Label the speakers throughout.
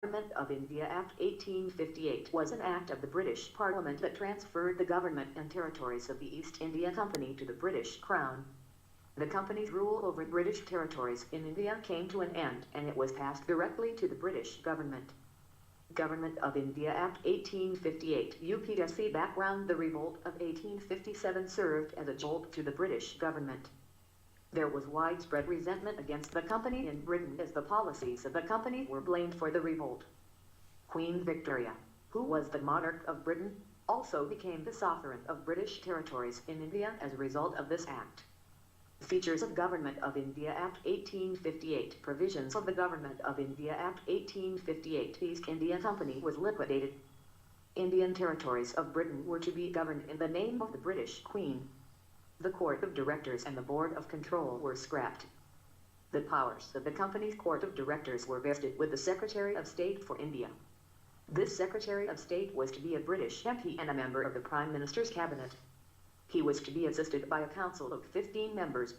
Speaker 1: Government of India Act 1858 was an act of the British Parliament that transferred the government and territories of the East India Company to the British Crown. The company's rule over British territories in India came to an end, and it was passed directly to the British government. Government of India Act 1858 UPSC background. The revolt of 1857 served as a jolt to the British government. There was widespread resentment against the company in Britain as the policies of the company were blamed for the revolt. Queen Victoria, who was the monarch of Britain, also became the sovereign of British territories in India as a result of this act. Features of Government of India Act 1858. Provisions of the Government of India Act 1858. East India Company was liquidated. Indian territories of Britain were to be governed in the name of the British Queen. The Court of Directors and the Board of Control were scrapped. The powers of the company's Court of Directors were vested with the Secretary of State for India. This Secretary of State was to be a British MP and a member of the Prime Minister's cabinet. He was to be assisted by a council of 15 members.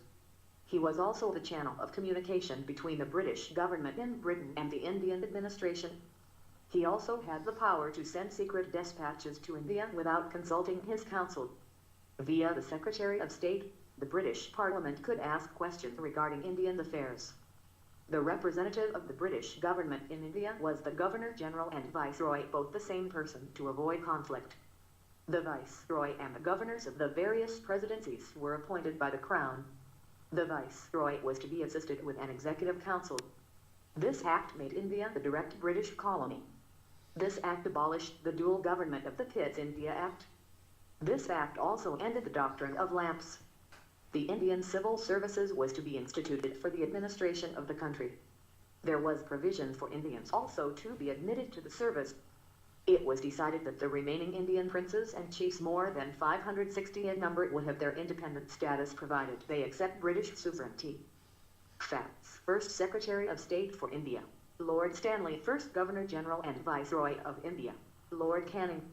Speaker 1: He was also the channel of communication between the British government in Britain and the Indian administration. He also had the power to send secret dispatches to India without consulting his council. Via the Secretary of State, the British Parliament could ask questions regarding Indian affairs. The representative of the British government in India was the Governor-General and Viceroy, both the same person, to avoid conflict. The Viceroy and the governors of the various presidencies were appointed by the Crown. The Viceroy was to be assisted with an executive council. This act made India the direct British colony. This act abolished the dual government of the Pitt India Act. This act also ended the doctrine of lamps. The Indian Civil Services was to be instituted for the administration of the country. There was provision for Indians also to be admitted to the service. It was decided that the remaining Indian princes and chiefs more than 560 in number would have their independent status provided they accept British sovereignty. Facts. First Secretary of State for India, Lord Stanley. First Governor-General and Viceroy of India, Lord Canning.